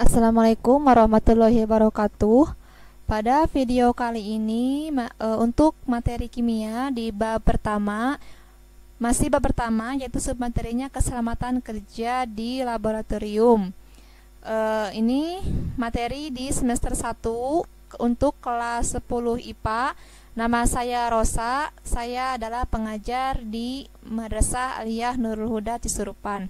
Assalamualaikum warahmatullahi wabarakatuh. Pada video kali ini untuk materi kimia di bab pertama, masih bab pertama, yaitu submaterinya keselamatan kerja di laboratorium. Ini materi di semester 1 untuk kelas 10 IPA. Nama saya Rosa, saya adalah pengajar di Madrasah Aliyah Nurul Huda Cisurupan.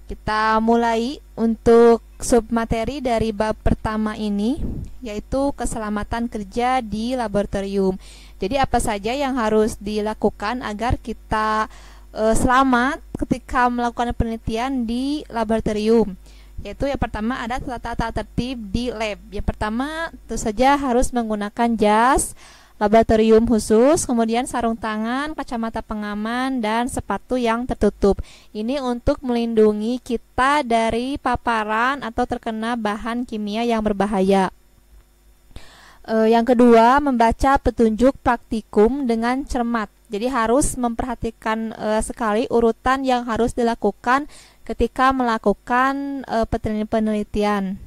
Kita mulai untuk submateri dari bab pertama ini, yaitu keselamatan kerja di laboratorium. Jadi apa saja yang harus dilakukan agar kita selamat ketika melakukan penelitian di laboratorium. Yaitu yang pertama ada tata tertib di lab. Yang pertama tentu saja harus menggunakan jas laboratorium khusus, kemudian sarung tangan, kacamata pengaman, dan sepatu yang tertutup. Ini untuk melindungi kita dari paparan atau terkena bahan kimia yang berbahaya. Yang kedua, membaca petunjuk praktikum dengan cermat. Jadi harus memperhatikan sekali urutan yang harus dilakukan ketika melakukan penelitian.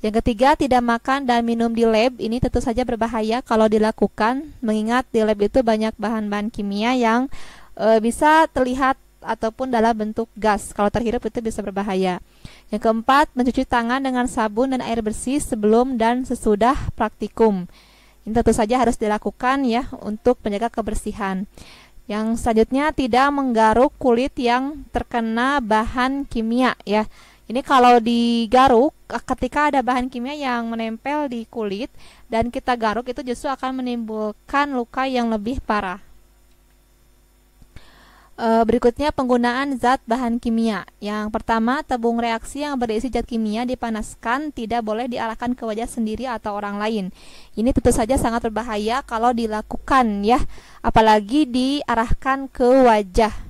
Yang ketiga, tidak makan dan minum di lab. Ini tentu saja berbahaya kalau dilakukan, mengingat di lab itu banyak bahan-bahan kimia yang bisa terlihat ataupun dalam bentuk gas. Kalau terhirup itu bisa berbahaya. Yang keempat, mencuci tangan dengan sabun dan air bersih sebelum dan sesudah praktikum. Ini tentu saja harus dilakukan ya untuk menjaga kebersihan. Yang selanjutnya, tidak menggaruk kulit yang terkena bahan kimia ya. Ini kalau digaruk, ketika ada bahan kimia yang menempel di kulit dan kita garuk, itu justru akan menimbulkan luka yang lebih parah. Berikutnya, penggunaan zat bahan kimia. Yang pertama, tabung reaksi yang berisi zat kimia dipanaskan, tidak boleh diarahkan ke wajah sendiri atau orang lain. Ini tentu saja sangat berbahaya kalau dilakukan ya, apalagi diarahkan ke wajah.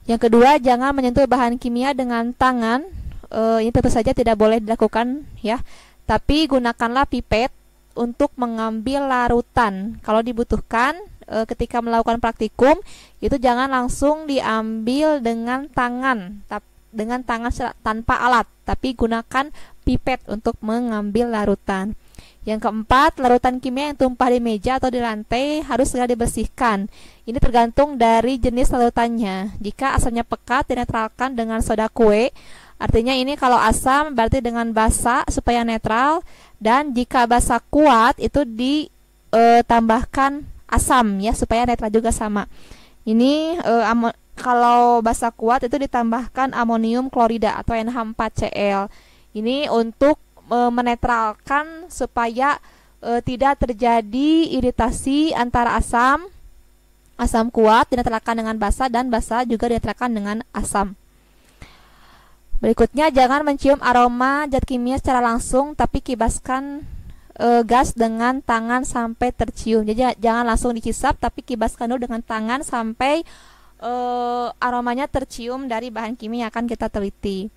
Yang kedua, jangan menyentuh bahan kimia dengan tangan. Ini tentu saja tidak boleh dilakukan ya. Tapi gunakanlah pipet untuk mengambil larutan. Kalau dibutuhkan ketika melakukan praktikum, itu jangan langsung diambil dengan tangan, tanpa alat, tapi gunakan pipet untuk mengambil larutan. Yang keempat, larutan kimia yang tumpah di meja atau di lantai harus segera dibersihkan. Ini tergantung dari jenis larutannya. Jika asamnya pekat, dinetralkan dengan soda kue. Artinya ini kalau asam berarti dengan basa supaya netral. Dan jika basa kuat, itu ditambahkan asam ya supaya netral juga sama. Ini kalau basa kuat itu ditambahkan amonium klorida atau NH4Cl. Ini untuk menetralkan supaya tidak terjadi iritasi antara asam kuat dinetralkan dengan basa dan basa juga dinetralkan dengan asam. Berikutnya, jangan mencium aroma zat kimia secara langsung, tapi kibaskan gas dengan tangan sampai tercium. Jadi jangan langsung dihisap, tapi kibaskan dulu dengan tangan sampai aromanya tercium dari bahan kimia yang akan kita teliti.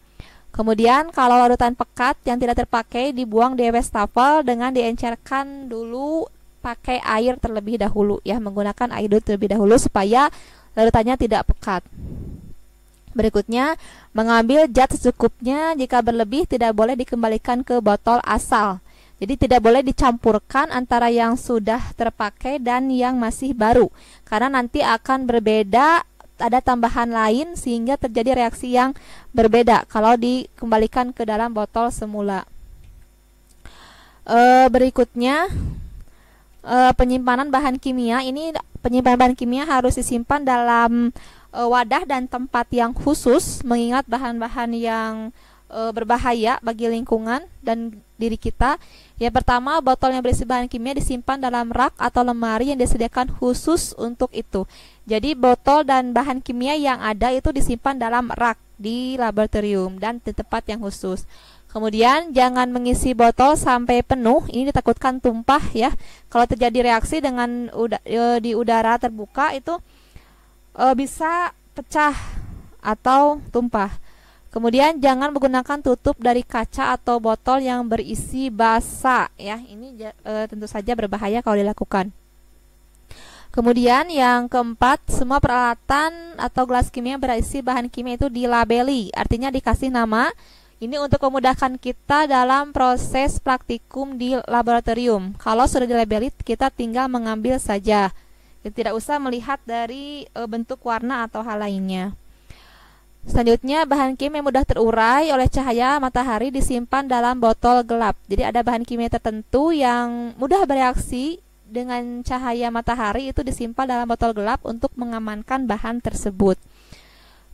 Kemudian kalau larutan pekat yang tidak terpakai dibuang di wastafel dengan diencerkan dulu pakai air terlebih dahulu ya, menggunakan air terlebih dahulu supaya larutannya tidak pekat. Berikutnya, mengambil zat secukupnya, jika berlebih tidak boleh dikembalikan ke botol asal. Jadi tidak boleh dicampurkan antara yang sudah terpakai dan yang masih baru, karena nanti akan berbeda, ada tambahan lain sehingga terjadi reaksi yang berbeda kalau dikembalikan ke dalam botol semula. Berikutnya, penyimpanan bahan kimia. Ini penyimpanan bahan kimia harus disimpan dalam wadah dan tempat yang khusus, mengingat bahan-bahan yang berbahaya bagi lingkungan dan diri kita. Yang pertama, botol yang berisi bahan kimia disimpan dalam rak atau lemari yang disediakan khusus untuk itu. Jadi botol dan bahan kimia yang ada itu disimpan dalam rak di laboratorium dan di tempat yang khusus. Kemudian jangan mengisi botol sampai penuh, ini ditakutkan tumpah ya. Kalau terjadi reaksi dengan di udara terbuka itu bisa pecah atau tumpah. Kemudian jangan menggunakan tutup dari kaca atau botol yang berisi basa ya. Ini tentu saja berbahaya kalau dilakukan. Kemudian yang keempat, semua peralatan atau gelas kimia berisi bahan kimia itu dilabeli, artinya dikasih nama. Ini untuk memudahkan kita dalam proses praktikum di laboratorium. Kalau sudah dilabeli, kita tinggal mengambil saja. Tidak usah melihat dari bentuk warna atau hal lainnya. Selanjutnya, bahan kimia mudah terurai oleh cahaya matahari disimpan dalam botol gelap. Jadi ada bahan kimia tertentu yang mudah bereaksi dengan cahaya matahari, itu disimpan dalam botol gelap untuk mengamankan bahan tersebut.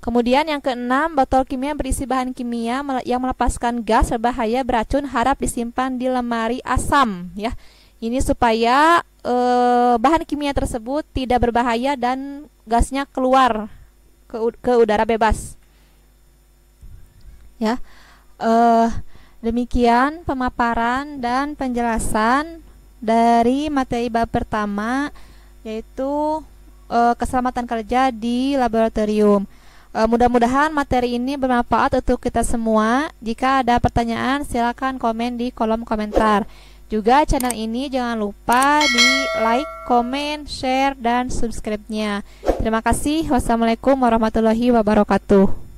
Kemudian yang keenam, botol kimia berisi bahan kimia yang melepaskan gas berbahaya beracun harap disimpan di lemari asam, ya. Ini supaya bahan kimia tersebut tidak berbahaya dan gasnya keluar ke udara bebas. Ya, demikian pemaparan dan penjelasan dari materi bab pertama, yaitu keselamatan kerja di laboratorium. Mudah-mudahan materi ini bermanfaat untuk kita semua. Jika ada pertanyaan, silakan komen di kolom komentar. Juga channel ini jangan lupa di like, komen, share, dan subscribe-nya. Terima kasih. Wassalamualaikum warahmatullahi wabarakatuh.